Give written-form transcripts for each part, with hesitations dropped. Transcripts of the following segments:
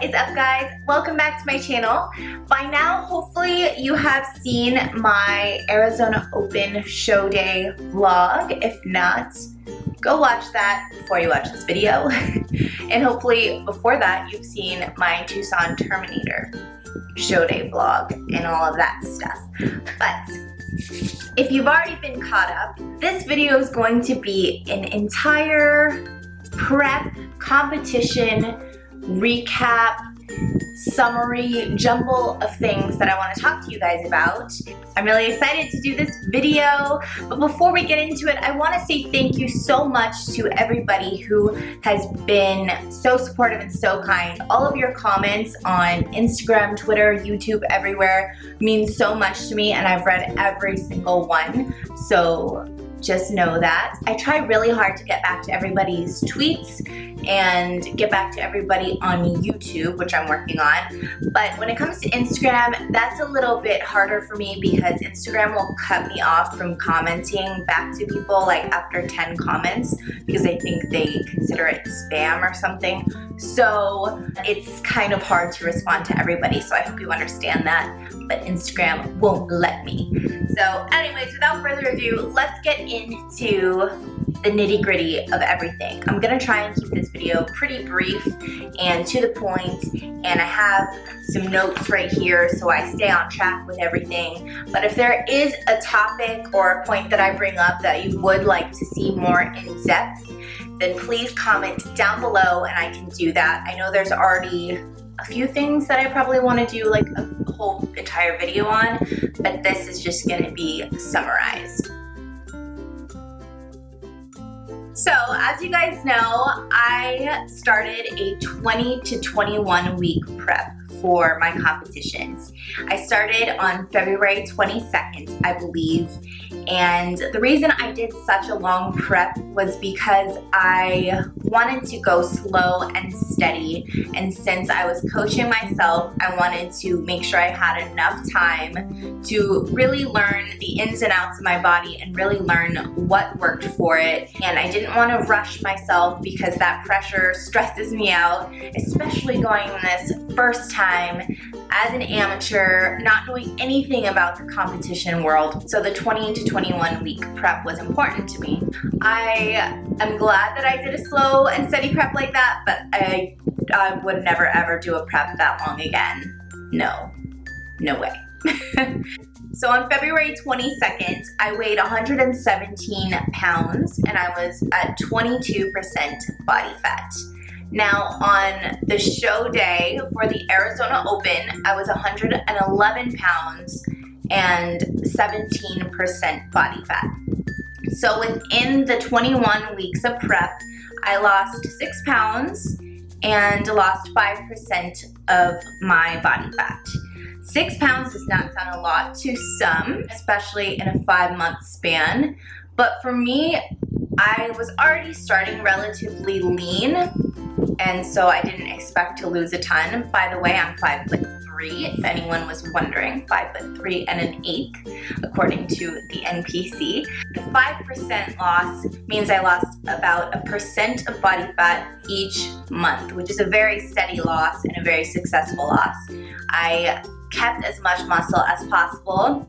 What is up, guys? Welcome back to my channel. By now, hopefully you have seen my Arizona Open show day vlog. If not, go watch that before you watch this video. And hopefully before that, you've seen my Tucson Terminator show day vlog and all of that stuff. But if you've already been caught up, this video is going to be an entire prep, competition, recap, summary, jumble of things that I want to talk to you guys about. I'm really excited to do this video, but before we get into it, I want to say thank you so much to everybody who has been so supportive and so kind. All of your comments on Instagram, Twitter, YouTube, everywhere means so much to me, and I've read every single one. So just know that. I try really hard to get back to everybody's tweets and get back to everybody on YouTube, which I'm working on. But when it comes to Instagram, that's a little bit harder for me because Instagram will cut me off from commenting back to people like after 10 comments because they think they consider it spam or something. So it's kind of hard to respond to everybody, so I hope you understand that, but Instagram won't let me. So anyways, without further ado, let's get into the nitty-gritty of everything. I'm gonna try and keep this video pretty brief and to the point, and I have some notes right here so I stay on track with everything. But if there is a topic or a point that I bring up that you would like to see more in depth, then please comment down below and I can do that. I know there's already a few things that I probably want to do like a whole entire video on, but this is just going to be summarized. So as you guys know, I started a 20 to 21 week prep for my competitions. I started on February 22nd, I believe, and the reason I did such a long prep was because I wanted to go slow and steady, and since I was coaching myself, I wanted to make sure I had enough time to really learn the ins and outs of my body and really learn what worked for it. And I didn't want to rush myself because that pressure stresses me out, especially going this first time as an amateur, not knowing anything about the competition world. So the 20 to 21 week prep was important to me. I am glad that I did a slow and steady prep like that, but I would never ever do a prep that long again. No way. So on February 22nd, I weighed 117 pounds and I was at 22% body fat. Now on the show day for the Arizona Open, I was 111 pounds and 17% body fat. So within the 21 weeks of prep, I lost 6 pounds and lost 5% of my body fat. 6 pounds does not sound a lot to some, especially in a 5-month span, but for me, I was already starting relatively lean, and so I didn't expect to lose a ton. By the way, I'm 5'3", if anyone was wondering, 5'3" and 1/8, according to the NPC. The 5% loss means I lost about 1% of body fat each month, which is a very steady loss and a very successful loss. I kept as much muscle as possible.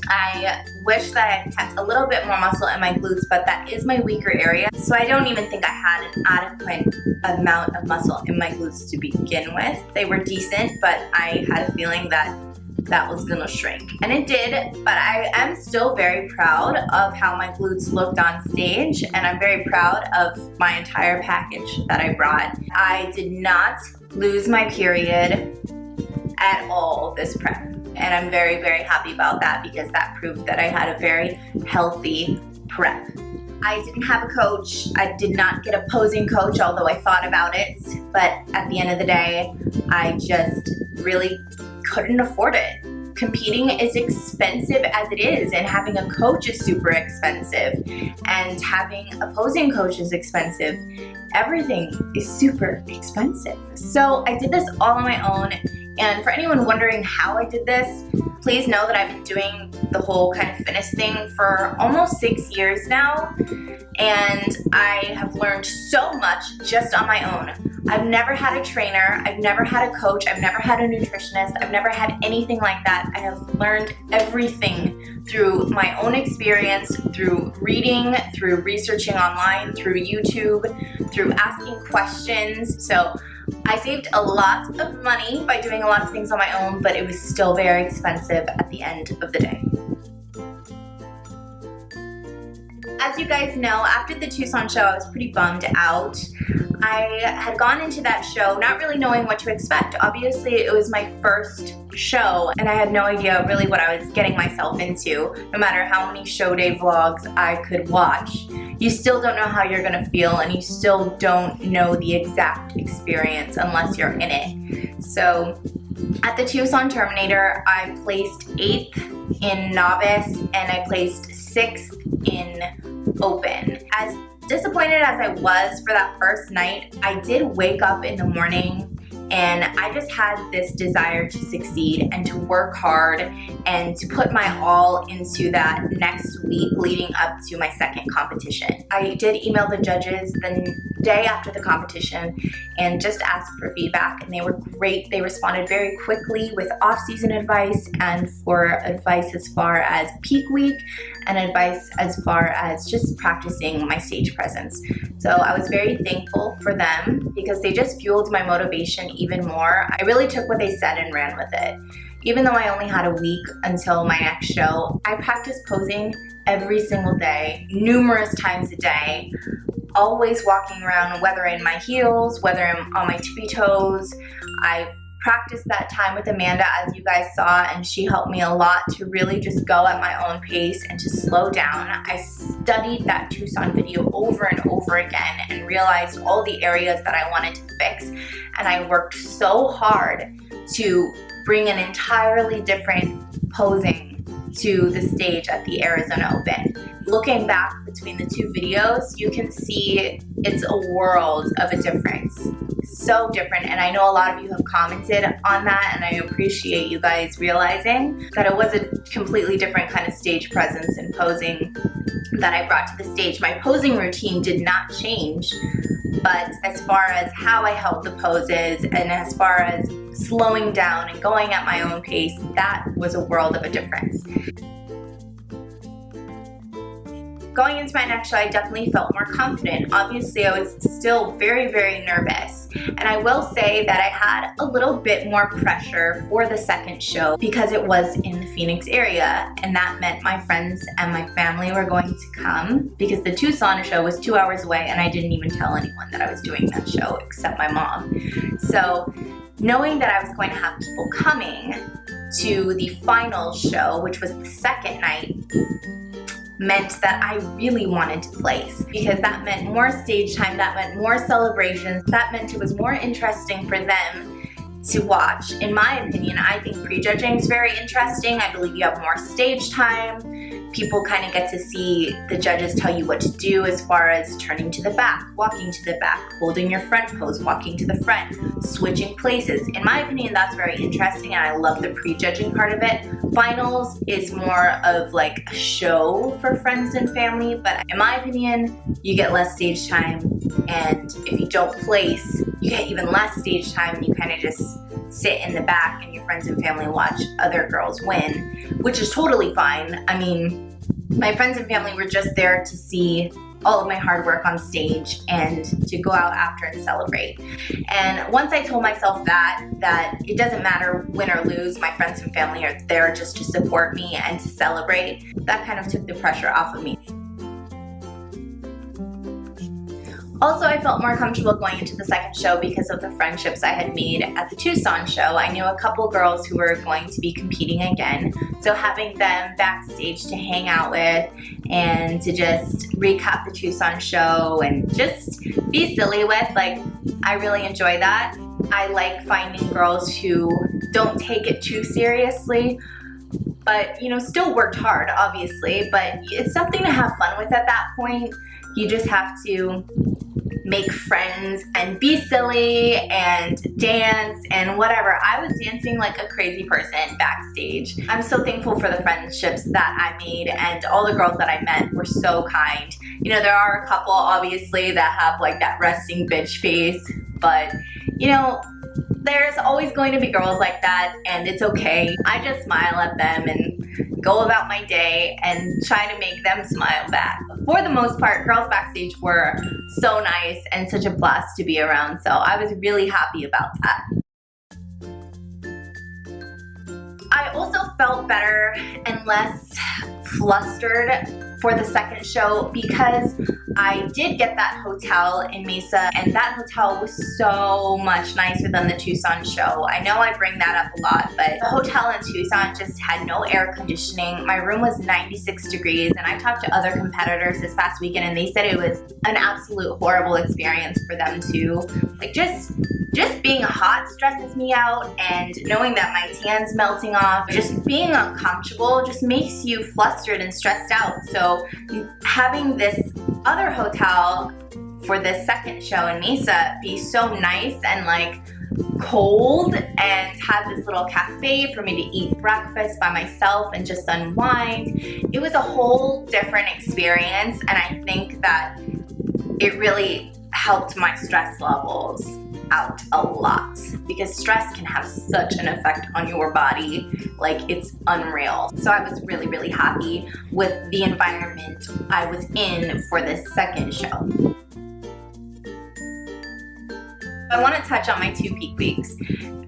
I wish that I had kept a little bit more muscle in my glutes, but that is my weaker area. So I don't even think I had an adequate amount of muscle in my glutes to begin with. They were decent, but I had a feeling that that was gonna shrink. And it did, but I am still very proud of how my glutes looked on stage, and I'm very proud of my entire package that I brought. I did not lose my period at all this prep. And I'm very, very happy about that because that proved that I had a very healthy prep. I didn't have a coach. I did not get a posing coach, although I thought about it. But at the end of the day, I just really couldn't afford it. Competing is expensive as it is, and having a coach is super expensive, and having a posing coach is expensive. Everything is super expensive. So I did this all on my own. And for anyone wondering how I did this, please know that I've been doing the whole kind of fitness thing for almost 6 years now, and I have learned so much just on my own. I've never had a trainer, I've never had a coach, I've never had a nutritionist, I've never had anything like that. I have learned everything through my own experience, through reading, through researching online, through YouTube, through asking questions. So I saved a lot of money by doing a lot of things on my own, but it was still very expensive at the end of the day. As you guys know, after the Tucson show, I was pretty bummed out. I had gone into that show not really knowing what to expect. Obviously, it was my first show, and I had no idea really what I was getting myself into. No matter how many show day vlogs I could watch, you still don't know how you're gonna feel, and you still don't know the exact experience unless you're in it. So at the Tucson Terminator, I placed 8th in novice, and I placed 6th in open. As disappointed as I was for that first night, I did wake up in the morning and I just had this desire to succeed and to work hard and to put my all into that next week leading up to my second competition. I did email the judges the day after the competition and just asked for feedback, and they were great. They responded very quickly with off-season advice and for advice as far as peak week and advice as far as just practicing my stage presence. So I was very thankful for them because they just fueled my motivation even more. I really took what they said and ran with it. Even though I only had a week until my next show, I practiced posing every single day, numerous times a day, always walking around, whether in my heels, whether I'm on my tippy toes. I practiced that time with Amanda, as you guys saw, and she helped me a lot to really just go at my own pace and to slow down. I studied that Tucson video over and over again and realized all the areas that I wanted to fix, and I worked so hard to bring an entirely different posing to the stage at the Arizona Open. Looking back between the two videos, you can see it's a world of a difference. So different, and I know a lot of you have commented on that, and I appreciate you guys realizing that it was a completely different kind of stage presence and posing that I brought to the stage. My posing routine did not change, but as far as how I held the poses and as far as slowing down and going at my own pace, that was a world of a difference. Going into my next show, I definitely felt more confident. Obviously, I was still very, very nervous. And I will say that I had a little bit more pressure for the second show because it was in the Phoenix area. And that meant my friends and my family were going to come because the Tucson show was 2 hours away, and I didn't even tell anyone that I was doing that show except my mom. So knowing that I was going to have people coming to the final show, which was the second night, meant that I really wanted to place because that meant more stage time, that meant more celebrations, that meant it was more interesting for them to watch. In my opinion, I think prejudging is very interesting. I believe you have more stage time. People kind of get to see the judges tell you what to do as far as turning to the back, walking to the back, holding your front pose, walking to the front, switching places. In my opinion, that's very interesting, and I love the prejudging part of it. Finals is more of like a show for friends and family, but in my opinion, you get less stage time, and if you don't place, you get even less stage time, and you kind of just sit in the back and your friends and family watch other girls win, which is totally fine. I mean, my friends and family were just there to see all of my hard work on stage and to go out after and celebrate. And once I told myself that it doesn't matter win or lose, my friends and family are there just to support me and to celebrate, that kind of took the pressure off of me. Also, I felt more comfortable going into the second show because of the friendships I had made at the Tucson show. I knew a couple girls who were going to be competing again, so having them backstage to hang out with and to just recap the Tucson show and just be silly with, like, I really enjoy that. I like finding girls who don't take it too seriously, but, you know, still worked hard, obviously, but it's something to have fun with at that point. You just have to make friends and be silly and dance and whatever. I was dancing like a crazy person backstage. I'm so thankful for the friendships that I made, and all the girls that I met were so kind. You know, there are a couple obviously that have like that resting bitch face, but you know, there's always going to be girls like that, and it's okay. I just smile at them and go about my day and try to make them smile back. For the most part, girls backstage were so nice and such a blast to be around, so I was really happy about that. I also felt better and less flustered for the second show because I did get that hotel in Mesa, and that hotel was so much nicer than the Tucson show. I know I bring that up a lot, but the hotel in Tucson just had no air conditioning. My room was 96 degrees, and I talked to other competitors this past weekend, and they said it was an absolute horrible experience for them too. Like just being hot stresses me out, and knowing that my tan's melting off, just being uncomfortable just makes you flustered and stressed out. So having this other hotel for this second show in Mesa be so nice and like cold, and have this little cafe for me to eat breakfast by myself and just unwind, it was a whole different experience, and I think that it really helped my stress levels out a lot, because stress can have such an effect on your body, like it's unreal. So I was really, really happy with the environment I was in for this second show. I want to touch on my 2 peak weeks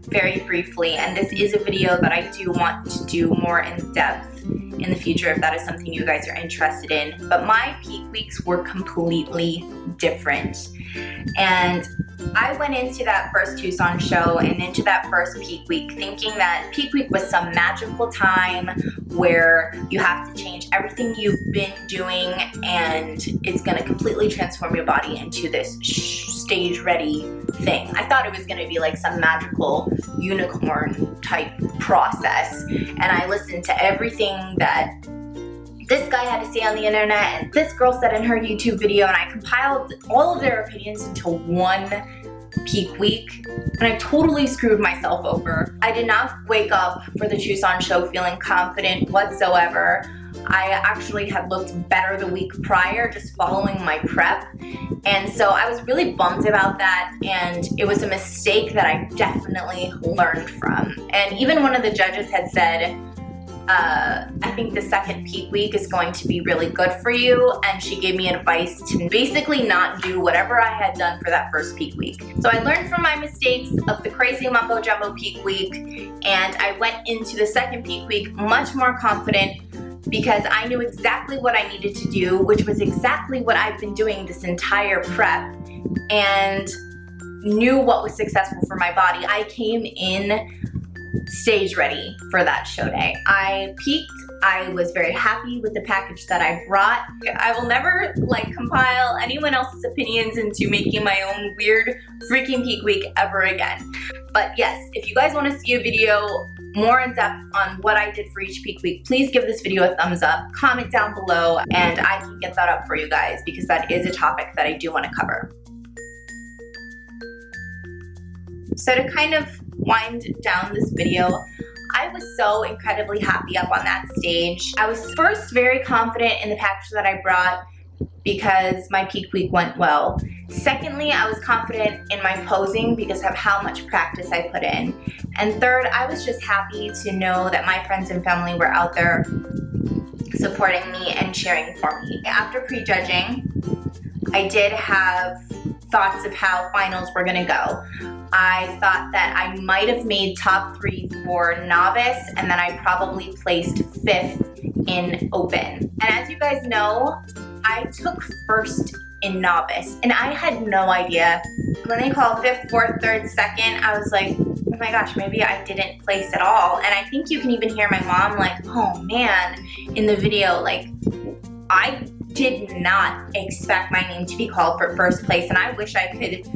very briefly, and this is a video that I do want to do more in depth in the future if that is something you guys are interested in. But my peak weeks were completely different, and I went into that first Tucson show and into that first peak week thinking that peak week was some magical time where you have to change everything you've been doing, and it's going to completely transform your body into this stage ready thing. I thought it was going to be like some magical unicorn type process, and I listened to everything that this guy had to say on the internet and this girl said in her YouTube video, and I compiled all of their opinions into one peak week, and I totally screwed myself over. I did not wake up for the Tucson show feeling confident whatsoever. I actually had looked better the week prior just following my prep, and so I was really bummed about that, and it was a mistake that I definitely learned from. And even one of the judges had said, I think the second peak week is going to be really good for you, and she gave me advice to basically not do whatever I had done for that first peak week. So I learned from my mistakes of the crazy mumbo jumbo peak week, and I went into the second peak week much more confident because I knew exactly what I needed to do, which was exactly what I've been doing this entire prep, and knew what was successful for my body. I came in stage ready for that show day. I peaked. I was very happy with the package that I brought. I will never compile anyone else's opinions into making my own weird freaking peak week ever again. But yes, if you guys want to see a video more in depth on what I did for each peak week, please give this video a thumbs up, comment down below, and I can get that up for you guys because that is a topic that I do want to cover. So to kind of wind down this video, I was so incredibly happy up on that stage. I was first very confident in the package that I brought because my peak week went well. Secondly, I was confident in my posing because of how much practice I put in. And third, I was just happy to know that my friends and family were out there supporting me and cheering for me. After prejudging, I did have thoughts of how finals were gonna go. I thought that I might have made top 3 for novice, and then I probably placed 5th in open. And as you guys know, I took first in novice, and I had no idea. When they called 5th, 4th, 3rd, 2nd, I was like, oh my gosh, maybe I didn't place at all. And I think you can even hear my mom like, oh man, in the video, like, I did not expect my name to be called for first place, and I wish I could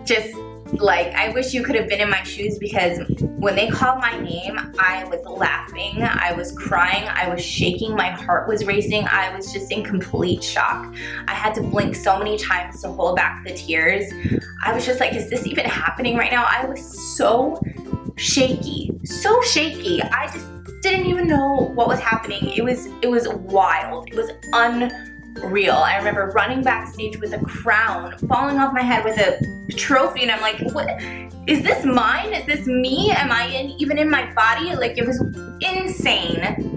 just, I wish you could have been in my shoes, because when they called my name, I was laughing, I was crying, I was shaking, my heart was racing, I was just in complete shock. I had to blink so many times to hold back the tears. I was just like, is this even happening right now? I was so shaky, so shaky. I just didn't even know what was happening. It was wild. It was real. I remember running backstage with a crown, falling off my head with a trophy, and I'm like, what? Is this mine? Is this me? Am I even in my body? Like, it was insane.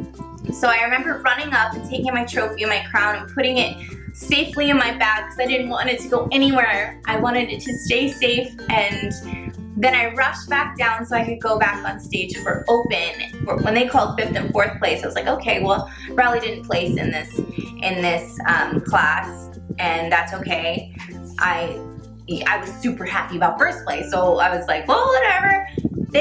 So I remember running up and taking my trophy and my crown and putting it safely in my bag because I didn't want it to go anywhere. I wanted it to stay safe, and then I rushed back down so I could go back on stage for open. When they called 5th and 4th place, I was like, okay, well, Riley didn't place in this class, and that's okay. I was super happy about 1st place, so I was like, well, whatever.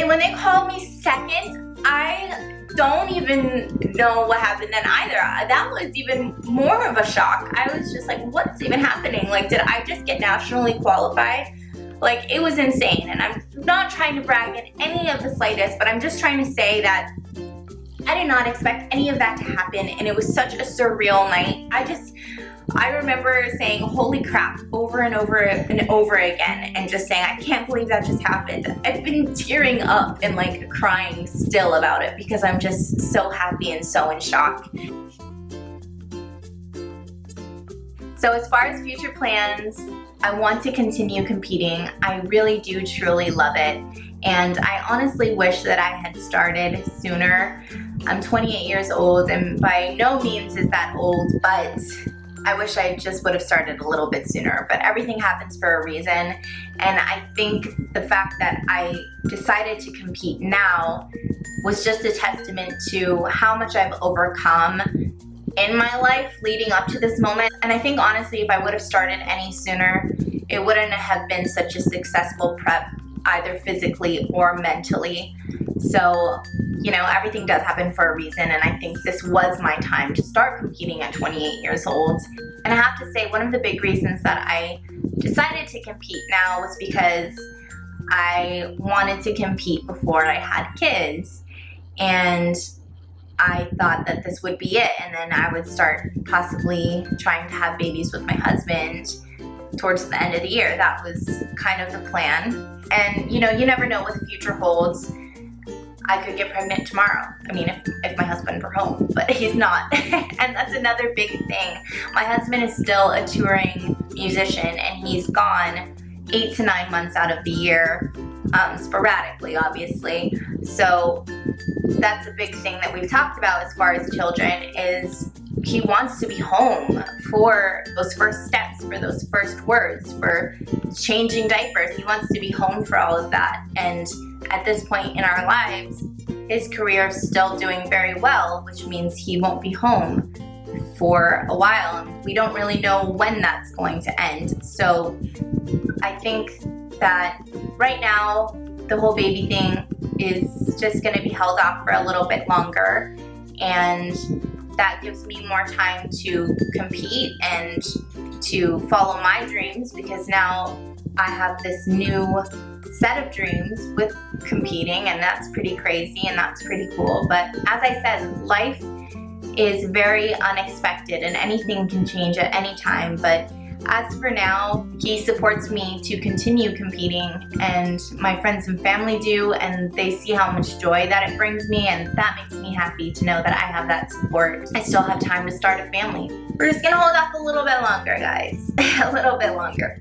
When they called me 2nd, I don't even know what happened then either. That was even more of a shock. I was just like, what's even happening? Like, did I just get nationally qualified? Like, it was insane. And I'm not trying to brag in any of the slightest, but I'm just trying to say that I did not expect any of that to happen, and it was such a surreal night. I remember saying, holy crap, over and over and over again, and just saying, I can't believe that just happened. I've been tearing up and like crying still about it because I'm just so happy and so in shock. So as far as future plans, I want to continue competing. I really do truly love it. And I honestly wish that I had started sooner. I'm 28 years old, and by no means is that old, but I wish I just would have started a little bit sooner, but everything happens for a reason. And I think the fact that I decided to compete now was just a testament to how much I've overcome in my life leading up to this moment. And I think honestly, if I would have started any sooner, it wouldn't have been such a successful prep, either physically or mentally. So, you know, everything does happen for a reason, and I think this was my time to start competing at 28 years old. And I have to say, one of the big reasons that I decided to compete now was because I wanted to compete before I had kids, and I thought that this would be it, and then I would start possibly trying to have babies with my husband towards the end of the year. That was kind of the plan. And you know, you never know what the future holds. I could get pregnant tomorrow. I mean, if my husband were home, but he's not. And that's another big thing. My husband is still a touring musician, and he's gone 8 to 9 months out of the year, sporadically, obviously. So that's a big thing that we've talked about as far as children, is he wants to be home for those first steps, for those first words, for changing diapers. He wants to be home for all of that. And at this point in our lives, his career is still doing very well, which means he won't be home for a while. We don't really know when that's going to end. So I think that right now, the whole baby thing is just going to be held off for a little bit longer, and that gives me more time to compete and to follow my dreams, because now I have this new set of dreams with competing, and that's pretty crazy and that's pretty cool. But as I said, life is very unexpected and anything can change at any time. But as for now, he supports me to continue competing, and my friends and family do, and they see how much joy that it brings me, and that makes me happy to know that I have that support. I still have time to start a family. We're just gonna hold off a little bit longer, guys. A little bit longer.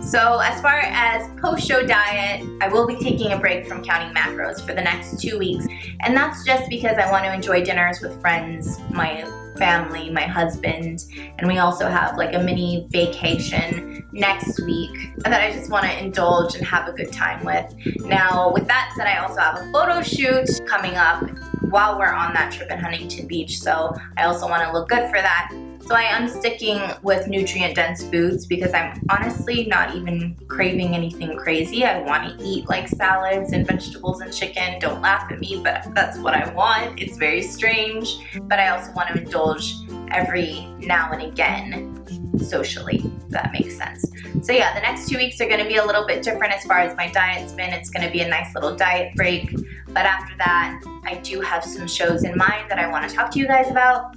So as far as post-show diet, I will be taking a break from counting macros for the next 2 weeks. And that's just because I want to enjoy dinners with friends, my family, my husband, and we also have like a mini vacation next week that I just want to indulge and have a good time with. Now, with that said, I also have a photo shoot coming up while we're on that trip in Huntington Beach, so I also want to look good for that. So I am sticking with nutrient-dense foods because I'm honestly not even craving anything crazy. I want to eat like salads and vegetables and chicken. Don't laugh at me, but that's what I want. It's very strange, but I also want to indulge every now and again socially, if that makes sense. So yeah, the next 2 weeks are going to be a little bit different as far as my diet's been. It's going to be a nice little diet break, but after that, I do have some shows in mind that I want to talk to you guys about.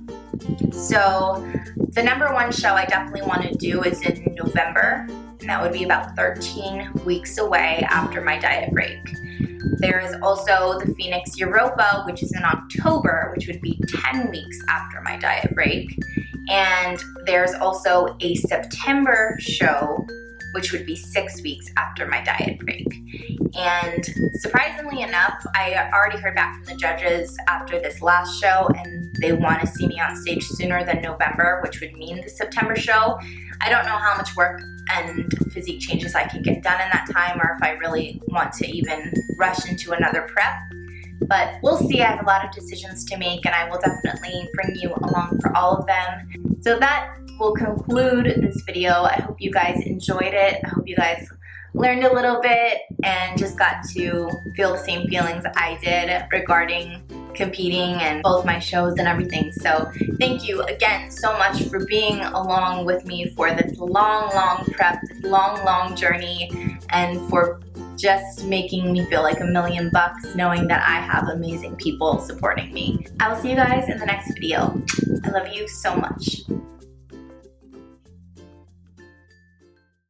So the #1 show I definitely want to do is in November, and that would be about 13 weeks away after my diet break. There is also the Phoenix Europa, which is in October, which would be 10 weeks after my diet break. And there's also a September show, which would be 6 weeks after my diet break. And surprisingly enough, I already heard back from the judges after this last show, and they want to see me on stage sooner than November, which would mean the September show. I don't know how much work and physique changes I can get done in that time, or if I really want to even rush into another prep. But we'll see. I have a lot of decisions to make, and I will definitely bring you along for all of them. So that will conclude this video. I hope you guys enjoyed it. I hope you guys learned a little bit and just got to feel the same feelings I did regarding competing and both my shows and everything. So thank you again so much for being along with me for this long prep, this long journey, and for just making me feel like $1,000,000 knowing that I have amazing people supporting me. I will see you guys in the next video. I love you so much.